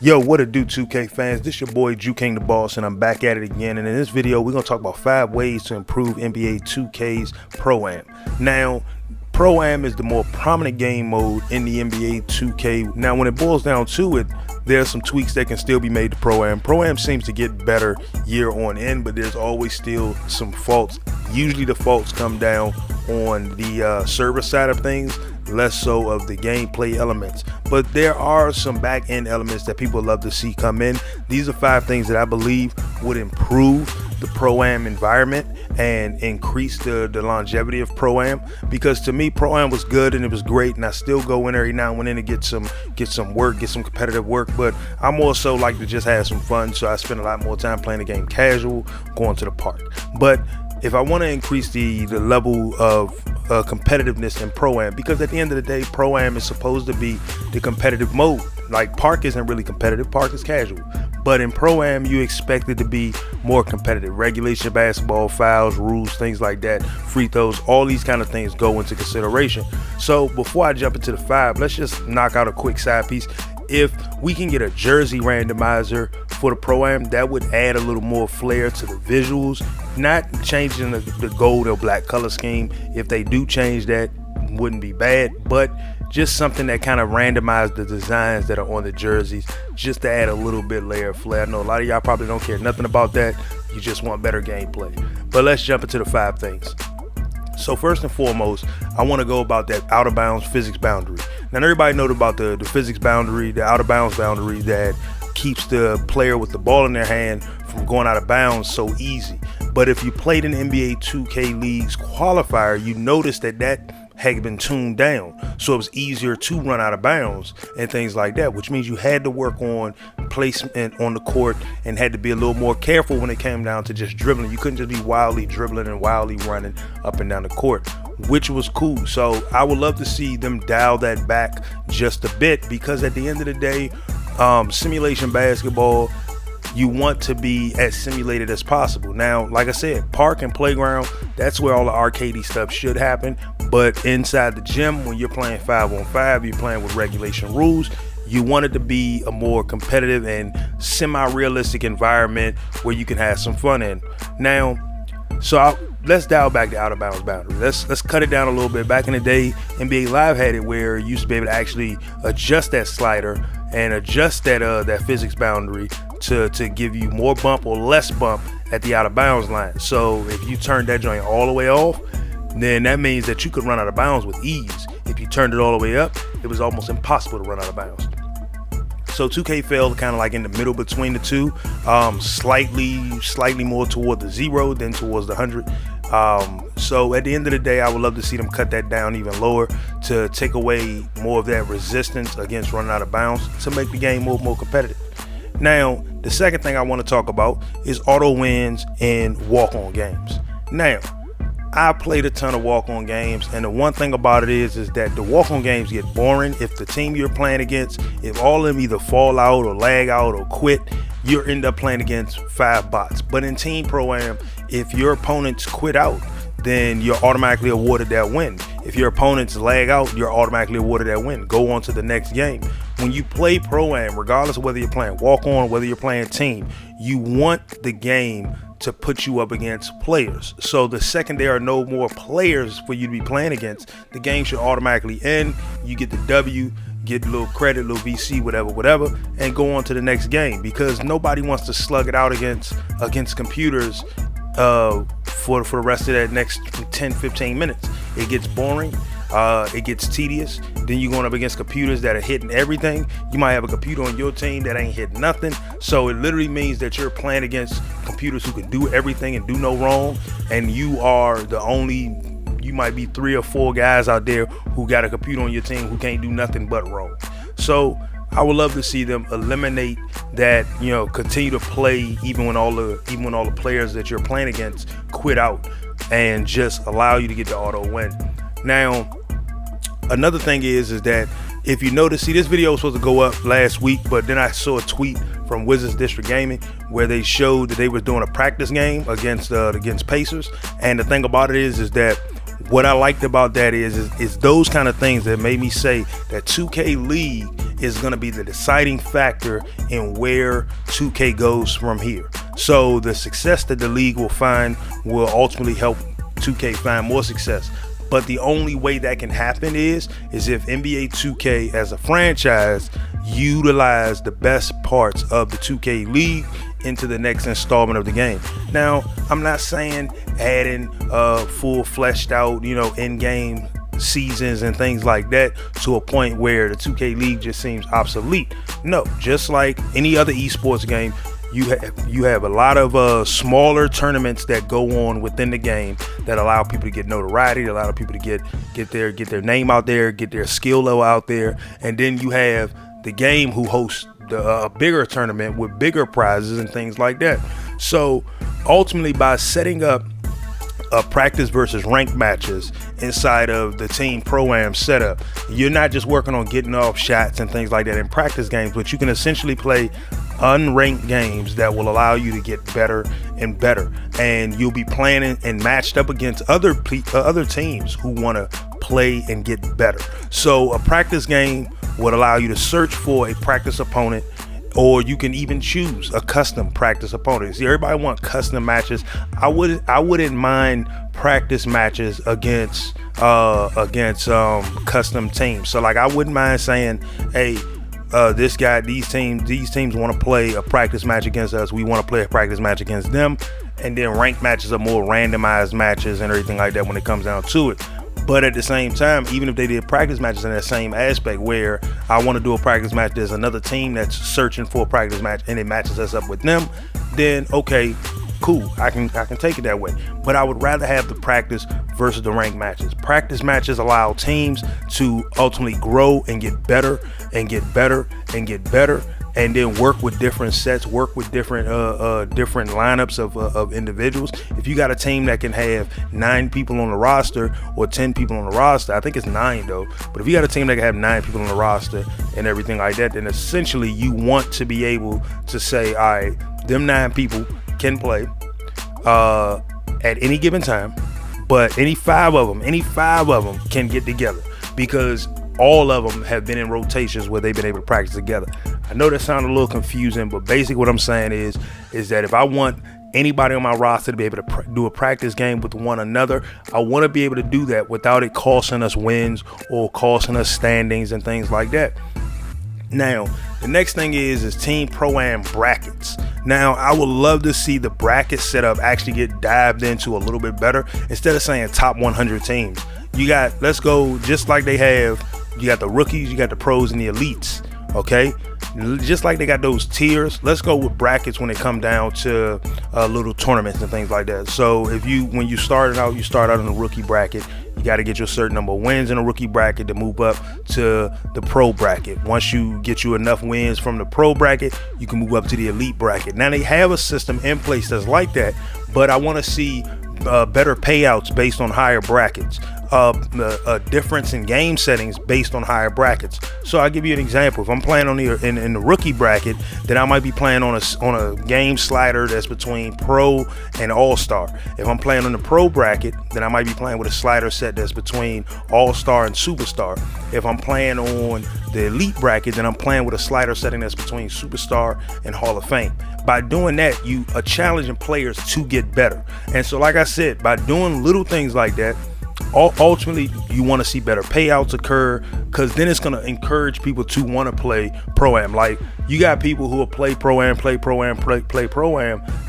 Yo, what it do, 2K fans? This your boy JuKIng the Boss, and I'm back at it again. And in this video, we're gonna talk about 5 ways to improve NBA 2K's ProAM. Now, ProAM is the more prominent game mode in the NBA 2K. Now, when it boils down to it, there's some tweaks that can still be made to ProAM. ProAM seems to get better year on end, but there's always still some faults. Usually the faults come down on the server side of things, less so of the gameplay elements. But there are some back-end elements that people love to see come in. These are 5 things that I believe would improve the ProAM environment and increase the longevity of ProAM, because to me ProAM was good and it was great, and I still go in every now and then to get some work, get some competitive work, but I more so like to just have some fun, so I spend a lot more time playing the game casual, going to the park. But if I want to increase the level of competitiveness in ProAM, because at the end of the day ProAM is supposed to be the competitive mode. Like Park isn't really competitive, Park is casual, but in ProAM you expect it to be more competitive. Regulation basketball, fouls, rules, things like that, free throws, all these kind of things go into consideration. So before I jump into the 5, let's just knock out a quick side piece. If we can get a jersey randomizer for the ProAM, that would add a little more flair to the visuals. Not changing the gold or black color scheme. If they do change that, wouldn't be bad, but just something that kind of randomized the designs that are on the jerseys, just to add a little bit layer of flair. I know a lot of y'all probably don't care nothing about that. You just want better gameplay. But let's jump into the 5 things. So first and foremost, I want to go about that out of bounds physics boundary. Now everybody knows about the physics boundary, the out of bounds boundary that keeps the player with the ball in their hand from going out of bounds so easy. But if you played in NBA 2K League's qualifier, you notice that had been tuned down, so it was easier to run out of bounds and things like that, which means you had to work on placement on the court and had to be a little more careful when it came down to just dribbling. You couldn't just be wildly dribbling and wildly running up and down the court, which was cool. So I would love to see them dial that back just a bit, because at the end of the day, simulation basketball, you want to be as simulated as possible. Now, like I said, park and playground, that's where all the arcadey stuff should happen. But inside the gym, when you're playing 5-on-5, you're playing with regulation rules, you want it to be a more competitive and semi-realistic environment where you can have some fun in. Now, let's dial back the out of bounds boundary. Let's cut it down a little bit. Back in the day, NBA Live had it where you used to be able to actually adjust that slider and adjust that physics boundary to give you more bump or less bump at the out of bounds line. So if you turned that joint all the way off, then that means that you could run out of bounds with ease. If you turned it all the way up, it was almost impossible to run out of bounds. So 2K fell kind of like in the middle between the two, slightly more toward the 0 than towards the 100. So at the end of the day, I would love to see them cut that down even lower to take away more of that resistance against running out of bounds to make the game more competitive. Now, the second thing I want to talk about is auto wins in walk-on games. Now, I played a ton of walk-on games, and the one thing about it is that the walk-on games get boring if the team you're playing against, if all of them either fall out or lag out or quit, you end up playing against 5 bots. But in Team ProAM, if your opponents quit out, then you're automatically awarded that win. If your opponents lag out, you're automatically awarded that win. Go on to the next game. When you play ProAM, regardless of whether you're playing walk-on, whether you're playing team, you want the game to put you up against players. So the second there are no more players for you to be playing against, the game should automatically end. You get the W, get a little credit, little VC, whatever, and go on to the next game, because nobody wants to slug it out against computers for the rest of that next 10-15 minutes. It gets boring, it gets tedious. Then you're going up against computers that are hitting everything. You might have a computer on your team that ain't hitting nothing. So it literally means that you're playing against computers who can do everything and do no wrong, and you might be 3 or 4 guys out there who got a computer on your team who can't do nothing but wrong. So I would love to see them eliminate that, continue to play even when all the players that you're playing against quit out, and just allow you to get the auto win. Now, another thing is that if you notice, this video was supposed to go up last week, but then I saw a tweet from Wizards District Gaming where they showed that they were doing a practice game against Pacers. And the thing about it is that what I liked about that is those kind of things that made me say that 2K League is going to be the deciding factor in where 2K goes from here. So the success that the league will find will ultimately help 2K find more success. But the only way that can happen is if NBA 2K as a franchise utilize the best parts of the 2K league into the next installment of the game. Now, I'm not saying adding full fleshed out, in-game seasons and things like that to a point where the 2K league just seems obsolete. No, just like any other esports game, you have a lot of smaller tournaments that go on within the game that allow people to get notoriety, allow people to get their name out there, get their skill level out there, and then you have the game who hosts a bigger tournament with bigger prizes and things like that. So ultimately, by setting up practice versus ranked matches inside of the team ProAM setup, you're not just working on getting off shots and things like that in practice games, but you can essentially play unranked games that will allow you to get better and better, and you'll be playing and matched up against other teams who want to play and get better. So a practice game would allow you to search for a practice opponent, or you can even choose a custom practice opponent. See, everybody wants custom matches. I wouldn't mind practice matches against custom teams. So like, I wouldn't mind saying, hey, these teams want to play a practice match against us. We want to play a practice match against them. And then ranked matches are more randomized matches and everything like that when it comes down to it. But at the same time, even if they did practice matches in that same aspect where I want to do a practice match, there's another team that's searching for a practice match and it matches us up with them, then okay, cool, I can take it that way. But I would rather have the practice versus the ranked matches. Practice matches allow teams to ultimately grow and get better and get better and get better, and then work with different sets, work with different lineups of individuals. If you got a team that can have 9 people on the roster or 10 people on the roster, I think it's 9 though, but if you got a team that can have 9 people on the roster and everything like that, then essentially you want to be able to say, all right, them 9 people can play at any given time, but any five of them can get together, because all of them have been in rotations where they've been able to practice together. I know that sounds a little confusing, but basically what I'm saying is that if I want anybody on my roster to be able to do a practice game with one another, I want to be able to do that without it costing us wins or costing us standings and things like that. Now, the next thing is team ProAM brackets. Now, I would love to see the bracket setup actually get dived into a little bit better. Instead of saying top 100 teams, let's go just like they have. You got the rookies, you got the pros, and the elites. Okay, just like they got those tiers, let's go with brackets when it come down to little tournaments and things like that. So when you start out in the rookie bracket, you got to get your certain number of wins in a rookie bracket to move up to the pro bracket. Once you get you enough wins from the pro bracket, you can move up to the elite bracket. Now they have a system in place that's like that, but I want to see better payouts based on higher brackets. A difference in game settings based on higher brackets. So I'll give you an example. If I'm playing on in the rookie bracket, then I might be playing on a game slider that's between pro and all-star. If I'm playing on the pro bracket, then I might be playing with a slider set that's between all-star and superstar. If I'm playing on the elite bracket, then I'm playing with a slider setting that's between superstar and Hall of Fame. By doing that, you are challenging players to get better. And so like I said, by doing little things like that, ultimately you want to see better payouts occur, because then it's going to encourage people to want to play ProAM. Like, you got people who will play ProAM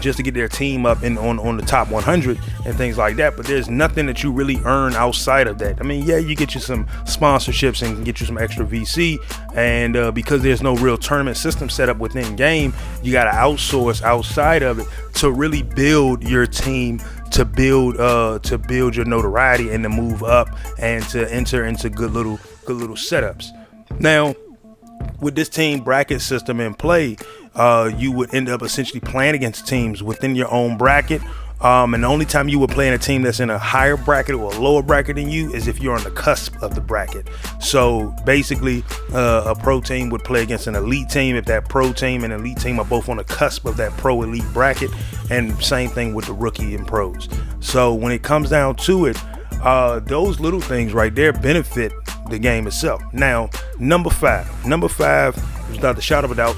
just to get their team up on the top 100 and things like that, but there's nothing that you really earn outside of that. I mean, yeah, you get you some sponsorships and get you some extra VC, and because there's no real tournament system set up within game, you got to outsource outside of it to really build your team, to build your notoriety and to move up and to enter into good little setups. Now, with this team bracket system in play, you would end up essentially playing against teams within your own bracket. And the only time you would play in a team that's in a higher bracket or a lower bracket than you is if you're on the cusp of the bracket. So basically, a pro team would play against an elite team if that pro team and elite team are both on the cusp of that pro elite bracket, and same thing with the rookie and pros. So when it comes down to it, those little things right there benefit the game itself. Now, number five, without the shadow of a doubt,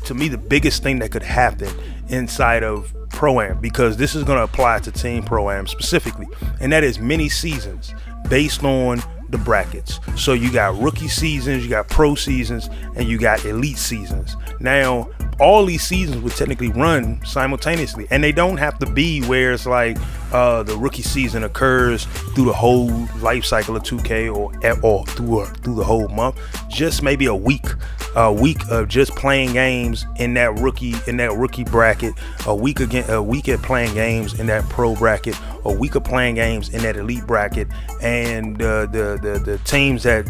to me, the biggest thing that could happen inside of ProAM, because this is going to apply to Team ProAM specifically, and that is mini seasons based on the brackets. So you got rookie seasons, you got pro seasons, and you got elite seasons. Now, all these seasons would technically run simultaneously, and they don't have to be where it's like the rookie season occurs through the whole life cycle of 2K or through the whole month. Just maybe a week of just playing games in that rookie bracket, a week at playing games in that pro bracket, a week of playing games in that elite bracket, and the teams that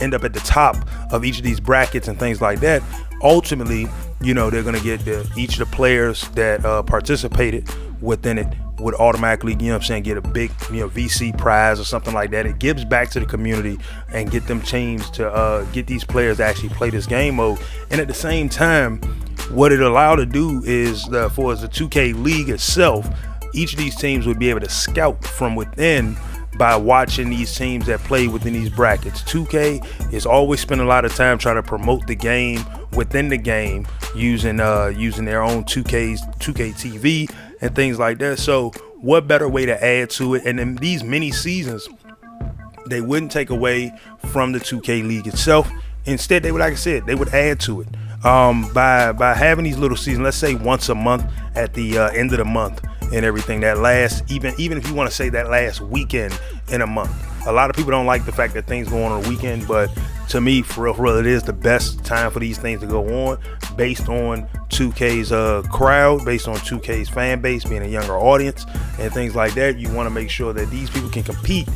end up at the top of each of these brackets and things like that, ultimately, you know, they're gonna get each of the players that participated within it would automatically, you know what I'm saying, get a big, you know, VC prize or something like that. It gives back to the community and get them teams to get these players to actually play this game mode. And at the same time, what it allowed to do is for the 2K league itself, each of these teams would be able to scout from within by watching these teams that play within these brackets. 2K is always spending a lot of time trying to promote the game within the game using their own 2K TV and things like that. So what better way to add to it? And then these mini seasons, they wouldn't take away from the 2K league itself. Instead, they would, like I said, they would add to it by having these little seasons. Let's say once a month at the end of the month and everything. That last, even if you want to say that last weekend in a month. A lot of people don't like the fact that things go on a weekend, but to me, for real, it is the best time for these things to go on, based on 2K's crowd, based on 2K's fan base, being a younger audience and things like that. You want to make sure that these people can compete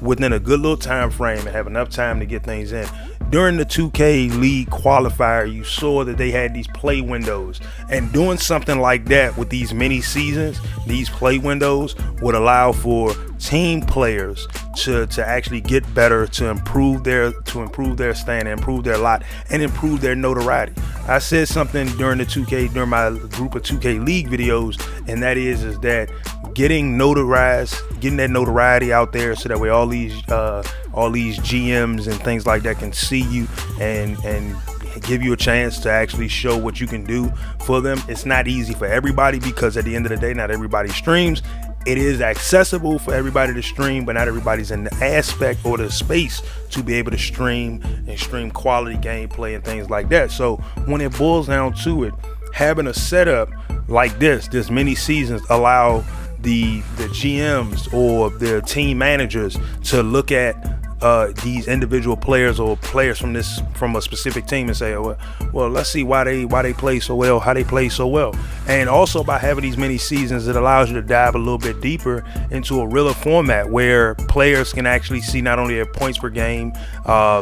within a good little time frame and have enough time to get things in. During the 2K League qualifier, you saw that they had these play windows, and doing something like that with these mini seasons, these play windows would allow for team players to actually get better, to improve their stand, improve their lot, and improve their notoriety. I said something during my group of 2K League videos, and that is that getting that notoriety out there, so that way all these GMs and things like that can see you and give you a chance to actually show what you can do for them. It's not easy for everybody, because at the end of the day, not everybody streams. It is accessible for everybody to stream, but not everybody's in the aspect or the space to be able to stream quality gameplay and things like that. So when it boils down to it, having a setup like this mini seasons allow the GMs or the team managers to look at these individual players or players from a specific team and say, well, let's see why they play so well, how they play so well. And also, by having these mini seasons, it allows you to dive a little bit deeper into a realer format where players can actually see not only their points per game,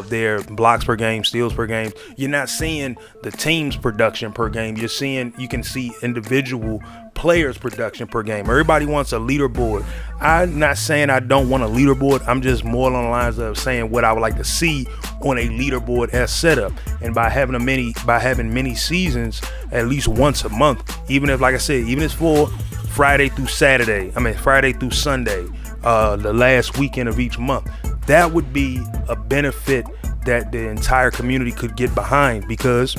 their blocks per game, steals per game. You're not seeing the team's production per game. You can see individual players' production per game. Everybody wants a leaderboard. I'm not saying I don't want a leaderboard. I'm just more along the lines of saying what I would like to see on a leaderboard as setup. And by having mini seasons at least once a month, even if, like I said, even if it's for Friday through Sunday, the last weekend of each month, that would be a benefit that the entire community could get behind, because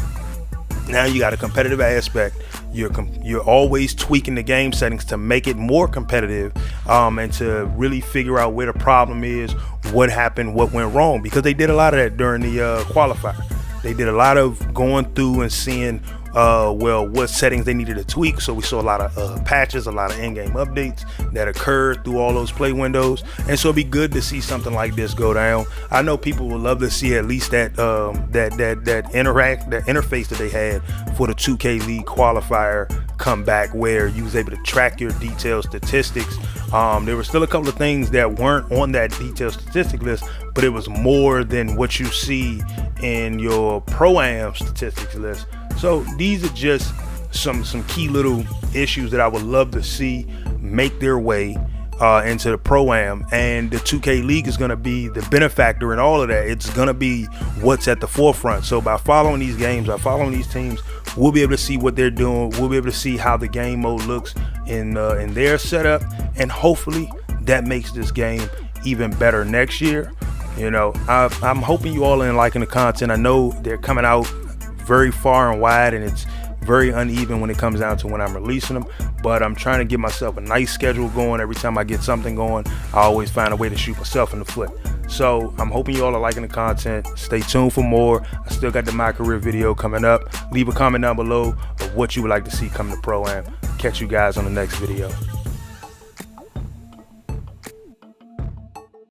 now you got a competitive aspect. You're always tweaking the game settings to make it more competitive, and to really figure out where the problem is, what happened, what went wrong, because they did a lot of that during the qualifier. They did a lot of going through and seeing what settings they needed to tweak. So we saw a lot of patches, a lot of in-game updates that occurred through all those play windows, and so it'd be good to see something like this go down. I know people would love to see at least that interface that they had for the 2K League qualifier come back, where you was able to track your detailed statistics. There were still a couple of things that weren't on that detailed statistic list, but it was more than what you see in your ProAM statistics list. So these are just some key little issues that I would love to see make their way into the ProAM, and the 2K League is going to be the benefactor in all of that. It's going to be what's at the forefront. So by following these games, by following these teams, we'll be able to see what they're doing. We'll be able to see how the game mode looks in their setup, and hopefully that makes this game even better next year. You know, I'm hoping you all are liking the content. I know they're coming out very far and wide, and it's very uneven when it comes down to when I'm releasing them, but I'm trying to get myself a nice schedule going. Every time I get something going, I always find a way to shoot myself in the foot. So I'm hoping you all are liking the content. Stay tuned for more. I still got the My Career video coming up. Leave a comment down below of what you would like to see come to ProAM. Catch you guys on the next video.